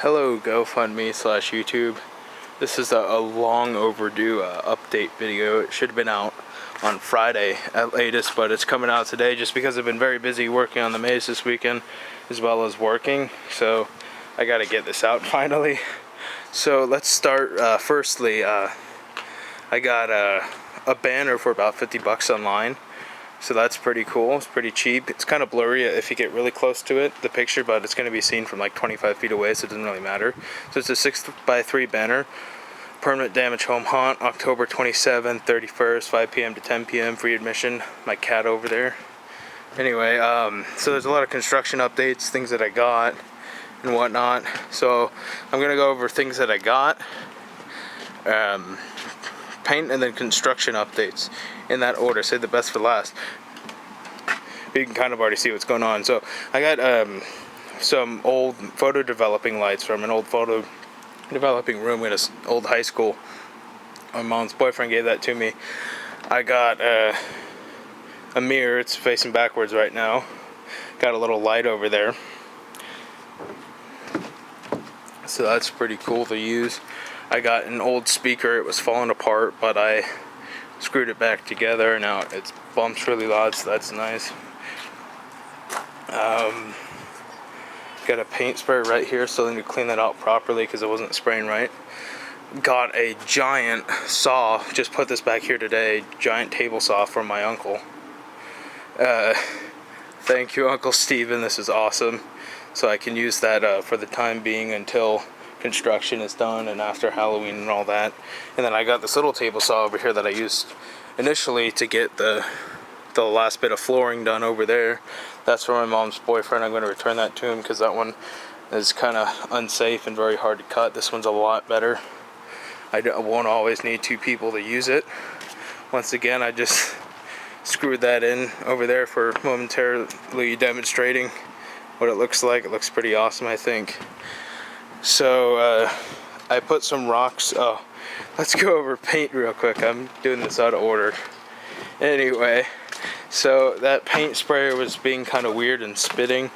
Hello GoFundMe/YouTube. This is a long overdue update video. It should have been out on Friday at latest, but it's coming out today just because I've been very busy working on the maze this weekend as well as working, so I gotta get this out finally. So let's start. Firstly, I got a banner for about 50 bucks online. So that's pretty cool. It's pretty cheap. It's kind of blurry if you get really close to it, the picture, but it's going to be seen from like 25 feet away, so it doesn't really matter. So it's a 6x3 banner. Permanent damage home haunt, October 27th, 31st, 5 p.m. to 10 p.m. Free admission. My cat over there. Anyway, so there's a lot of construction updates, things that I got and whatnot. So I'm going to go over things that I got. Paint and then construction updates in that order. Say the best for last. You can kind of already see what's going on. So I got some old photo developing lights from an old photo developing room in an old high school. My mom's boyfriend gave that to me. I got a mirror. It's facing backwards right now. Got a little light over there. So that's pretty cool to use. I got an old speaker. It was falling apart, but I screwed it back together. Now it bumps really loud, so that's nice. Got a paint sprayer right here, so I need to clean that out properly because it wasn't spraying right. Got a giant saw. Just put this back here today. Giant table saw from my uncle. Thank you, Uncle Steven. This is awesome. So I can use that for the time being until construction is done and after Halloween and all that. And then I got this little table saw over here that I used initially to get the last bit of flooring done over there. That's for my mom's boyfriend. I'm going to return that to him because that one is kind of unsafe and very hard to cut. This one's a lot better. I won't always need two people to use it. Once again, I just screwed that in over there for momentarily demonstrating what it looks like. It looks pretty awesome, I think. So I put some rocks. Oh, let's go over paint real quick. I'm doing this out of order. Anyway, so that paint sprayer was being kind of weird and spitting.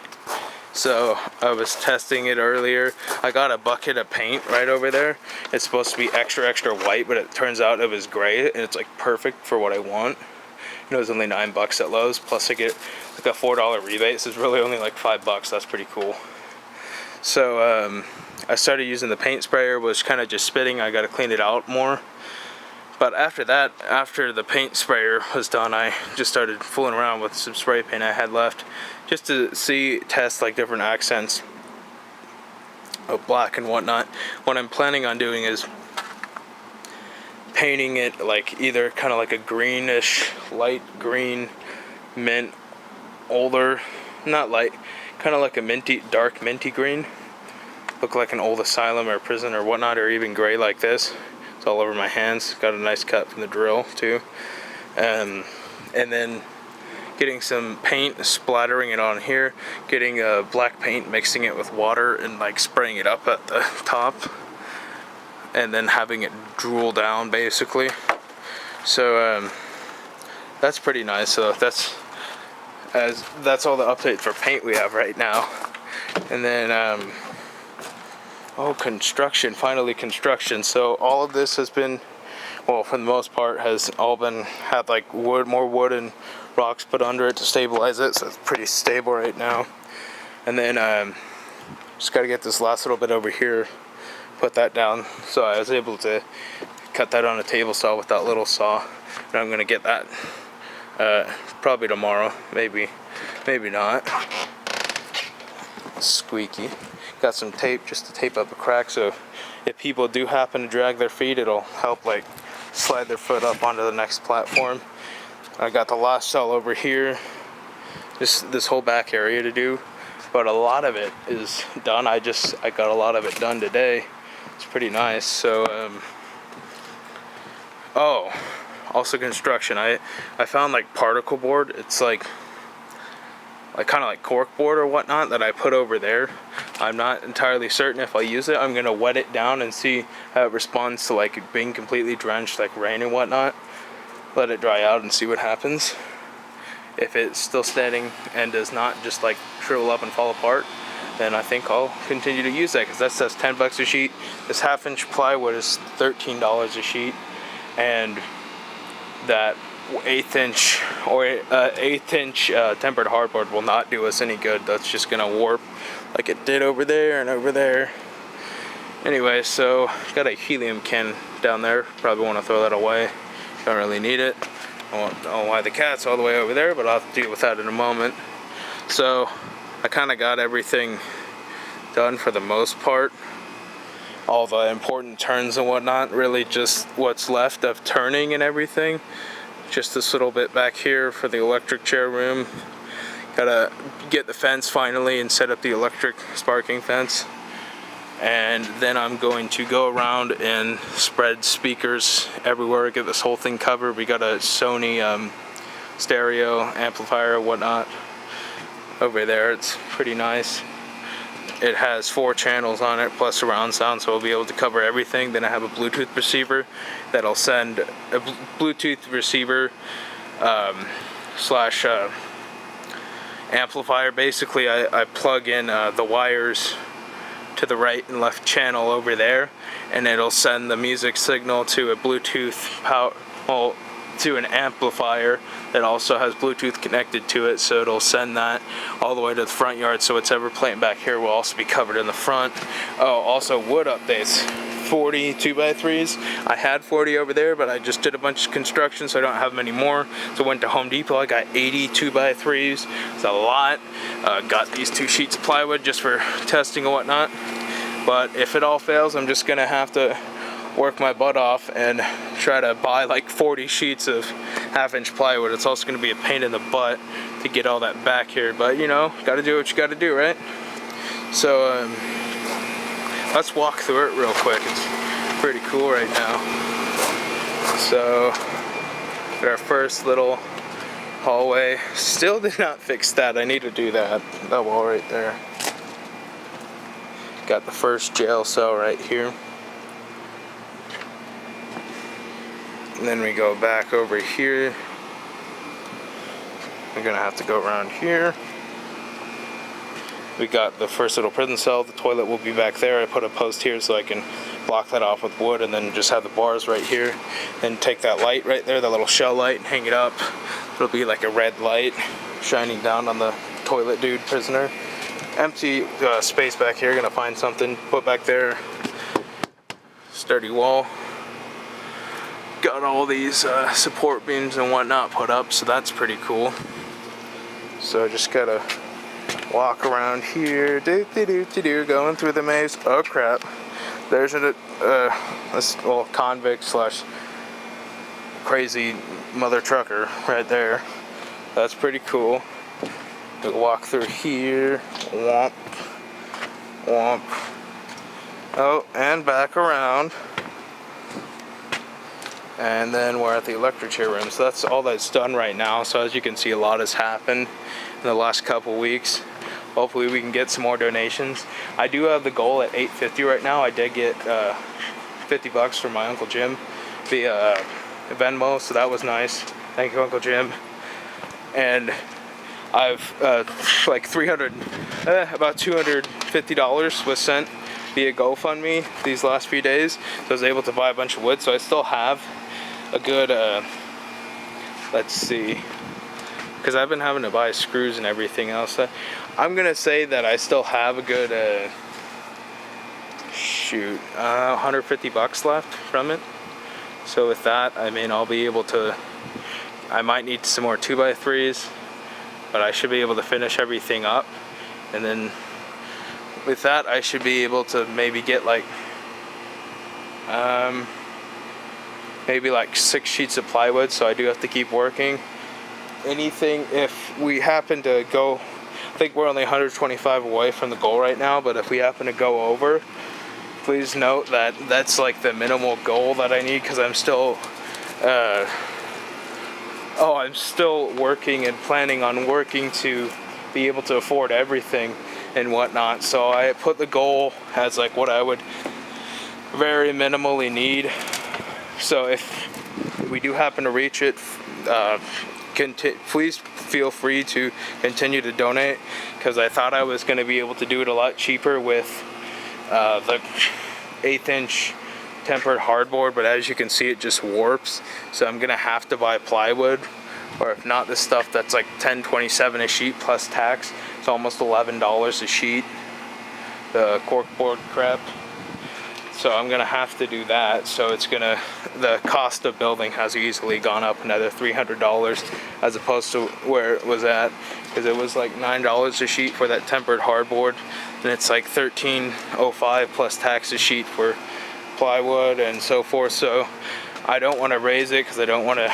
So I was testing it earlier. I got a bucket of paint right over there. It's supposed to be extra white, but it turns out it was gray, and it's like perfect for what I want. It was only $9 at Lowe's, plus I get like a $4 rebate, so it's really only like $5. That's pretty cool. So I started using the paint sprayer, was kind of just spitting. I got to clean it out more. But after that, after the paint sprayer was done, I just started fooling around with some spray paint I had left, just to test like different accents of black and whatnot. What I'm planning on doing is painting it like either kind of like a greenish, light green, mint, older, not light, kind of like a minty, dark minty green. Look like an old asylum or prison or whatnot, or even gray like this. It's all over my hands. Got a nice cut from the drill too. And then getting some paint, splattering it on here, getting black paint, mixing it with water and like spraying it up at the top, and then having it drool down basically. So that's pretty nice. So that's all the update for paint we have right now. And then oh, construction, finally construction. So all of this has been, well, for the most part, has all had like more wood and rocks put under it to stabilize it, so it's pretty stable right now. And then just got to get this last little bit over here, put that down. So I was able to cut that on a table saw with that little saw, and I'm gonna get that probably tomorrow, maybe not. Squeaky. Got some tape just to tape up a crack, so if people do happen to drag their feet, it'll help like slide their foot up onto the next platform. I got the last cell over here, just this whole back area to do, but a lot of it is done. I got a lot of it done today. It's pretty nice. So oh, also construction. I found like particle board. It's like kind of like cork board or whatnot that I put over there. I'm not entirely certain if I'll use it. I'm gonna wet it down and see how it responds to like being completely drenched, like rain and whatnot. Let it dry out and see what happens. If it's still standing and does not just like shrivel up and fall apart, then I think I'll continue to use that, because that says 10 bucks a sheet. This 1/2-inch plywood is $13 a sheet, and that 1/8-inch or 1/8-inch tempered hardboard will not do us any good. That's just gonna warp like it did over there and over there. Anyway, so got a helium can down there. Probably want to throw that away. Don't really need it. I don't know why the cat's all the way over there, but I'll have to deal with that in a moment. So I kind of got everything done for the most part. All the important turns and whatnot. Really just what's left of turning and everything. Just this little bit back here for the electric chair room. Gotta get the fence finally and set up the electric sparking fence. And then I'm going to go around and spread speakers everywhere, get this whole thing covered. We got a Sony stereo amplifier and whatnot over there. It's pretty nice. It has 4 channels on it plus surround sound, so we'll be able to cover everything. Then I have a Bluetooth receiver that'll send a Bluetooth receiver slash amplifier. Basically, I plug in the wires to the right and left channel over there, and it'll send the music signal to a Bluetooth to an amplifier that also has Bluetooth connected to it, so it'll send that all the way to the front yard, so whatever playing back here will also be covered in the front. Oh, also wood updates. 40 2x3s. I had 40 over there, but I just did a bunch of construction, so I don't have many more. So I went to Home Depot. I got 80 2x3s. It's a lot. Got these 2 sheets of plywood just for testing and whatnot. But if it all fails, I'm just gonna have to work my butt off and try to buy like 40 sheets of 1/2-inch plywood. It's also gonna be a pain in the butt to get all that back here, but you know, gotta do what you gotta do, right? So let's walk through it real quick. It's pretty cool right now. So got our first little hallway. Still did not fix that. I need to do that. That wall right there. Got the first jail cell right here. And then we go back over here. We're gonna have to go around here. We got the first little prison cell. The toilet will be back there. I put a post here so I can block that off with wood, and then just have the bars right here. Then take that light right there, the little shell light, and hang it up. It'll be like a red light shining down on the toilet dude prisoner. Empty space back here. Gonna find something, put back there. Sturdy wall. Got all these support beams and whatnot put up, so that's pretty cool. So just gotta walk around here, going through the maze. Oh crap! There's this little convict slash crazy mother trucker right there. That's pretty cool. We'll walk through here. Womp, womp. Oh, and back around. And then we're at the electric chair room. So that's all that's done right now. So as you can see, a lot has happened in the last couple weeks. Hopefully we can get some more donations. I do have the goal at $850 right now. I did get 50 bucks from my Uncle Jim via Venmo, so that was nice. Thank you, Uncle Jim. And I've like about $250 was sent via GoFundMe these last few days. So I was able to buy a bunch of wood, so I still have a good, let's see, because I've been having to buy screws and everything else. I'm gonna say that I still have a good, 150 bucks left from it. So with that, I mean, I'll be able to, I might need some more 2x3s, but I should be able to finish everything up. And then with that, I should be able to maybe get like, maybe like 6 sheets of plywood, so I do have to keep working. Anything, if we happen to go, I think we're only 125 away from the goal right now, but if we happen to go over, please note that that's like the minimal goal that I need, because I'm still, I'm still working and planning on working to be able to afford everything and whatnot. So I put the goal as like what I would very minimally need. So if we do happen to reach it, please feel free to continue to donate, because I thought I was going to be able to do it a lot cheaper with the 1/8" tempered hardboard, but as you can see, it just warps. So I'm gonna have to buy plywood, or if not, this stuff that's like $10.27 a sheet plus tax. It's almost $11 a sheet, the corkboard crap. So I'm gonna have to do that. So it's gonna, the cost of building has easily gone up another $300 as opposed to where it was at, because it was like $9 a sheet for that tempered hardboard, and it's like $13.05 plus tax a sheet for plywood and so forth. So I don't want to raise it because I don't want to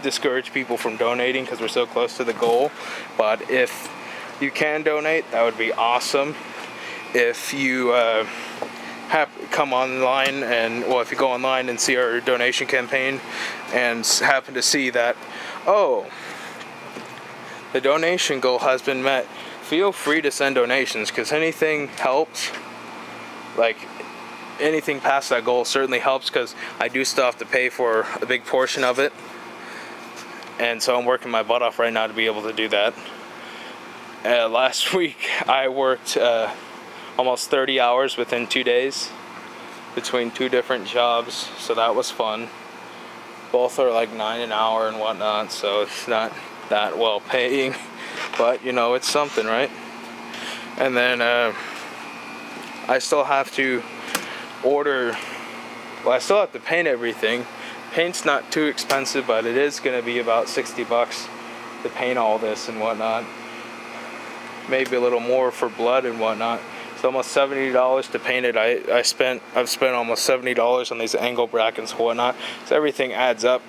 discourage people from donating, because we're so close to the goal. But if you can donate, that would be awesome. If you come online and, well, if you go online and see our donation campaign and happen to see that, oh, the donation goal has been met, feel free to send donations, because anything helps. Like, anything past that goal certainly helps, because I do still have to pay for a big portion of it, and so I'm working my butt off right now to be able to do that. Last week I worked almost 30 hours within 2 days between 2 different jobs, so that was fun. Both are like $9 an hour and whatnot, so it's not that well paying, but you know, it's something, right? And then I still have to I still have to paint everything. Paint's not too expensive, but it is going to be about $60 to paint all this and whatnot. Maybe a little more for blood and whatnot. It's almost $70 to paint it. I've spent almost $70 on these angle brackets and whatnot. So everything adds up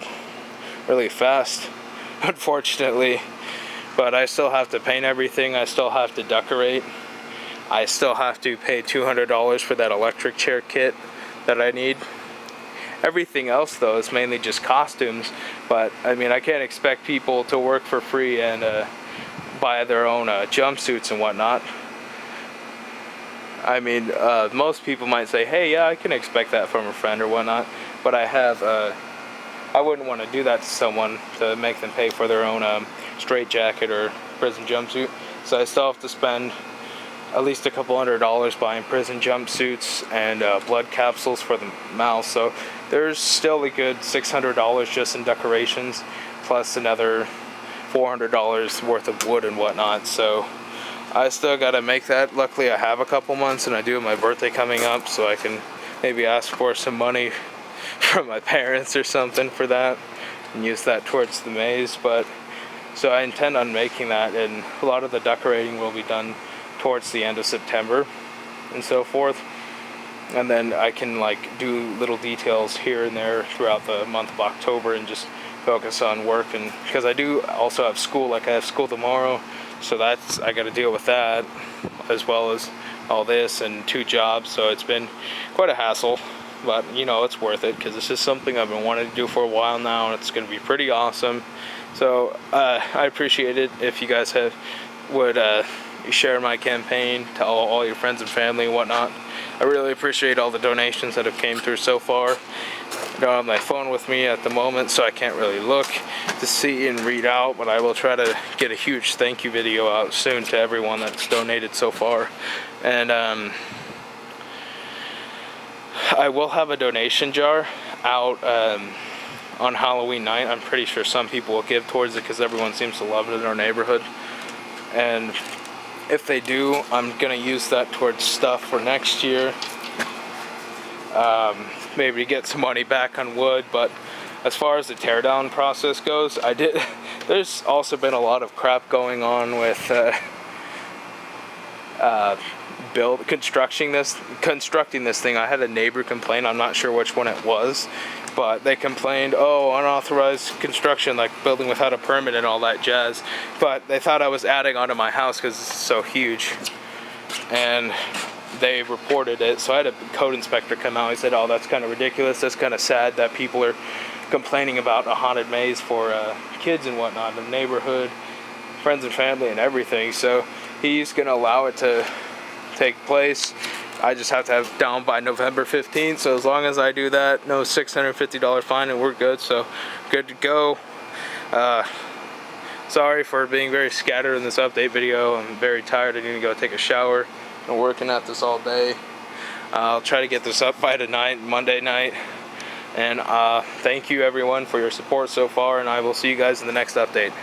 really fast, unfortunately. But I still have to paint everything. I still have to decorate. I still have to pay $200 for that electric chair kit that I need. Everything else, though, is mainly just costumes. But I mean, I can't expect people to work for free and buy their own jumpsuits and whatnot. I mean, most people might say, hey, yeah, I can expect that from a friend or whatnot. But I wouldn't want to do that to someone, to make them pay for their own straitjacket or prison jumpsuit. So I still have to spend at least a couple $100 buying prison jumpsuits and blood capsules for the mouse. So there's still a good $600 just in decorations, plus another $400 worth of wood and whatnot. So I still got to make that. Luckily, I have a couple months, and I do have my birthday coming up, so I can maybe ask for some money from my parents or something for that and use that towards the maze. But so I intend on making that, and a lot of the decorating will be done towards the end of September and so forth, and then I can like do little details here and there throughout the month of October and just focus on work. And because I do also have school, like I have school tomorrow, so that's, I got to deal with that as well as all this and 2 jobs. So it's been quite a hassle, but you know, it's worth it, because this is something I've been wanting to do for a while now, and it's going to be pretty awesome. So I appreciate it if you guys would share my campaign, tell all your friends and family and whatnot. I really appreciate all the donations that have came through so far. I don't have my phone with me at the moment, so I can't really look to see and read out, but I will try to get a huge thank you video out soon to everyone that's donated so far. And I will have a donation jar out on Halloween night. I'm pretty sure some people will give towards it because everyone seems to love it in our neighborhood. And if they do, I'm going to use that towards stuff for next year. Maybe to get some money back on wood. But as far as the teardown process goes, there's also been a lot of crap going on with constructing this thing. I had a neighbor complain, I'm not sure which one it was, but they complained, oh, unauthorized construction, like building without a permit and all that jazz. But they thought I was adding onto my house because it's so huge, and they reported it. So I had a code inspector come out. He said, oh, that's kind of ridiculous, that's kind of sad that people are complaining about a haunted maze for kids and whatnot in the neighborhood, friends and family and everything. So he's going to allow it to take place. I just have to have it down by November 15th. So as long as I do that, no $650 fine, and we're good. So good to go. Sorry for being very scattered in this update video. I'm very tired. I need to go take a shower. Been working at this all day. I'll try to get this up by tonight, Monday night. And thank you everyone for your support so far, and I will see you guys in the next update.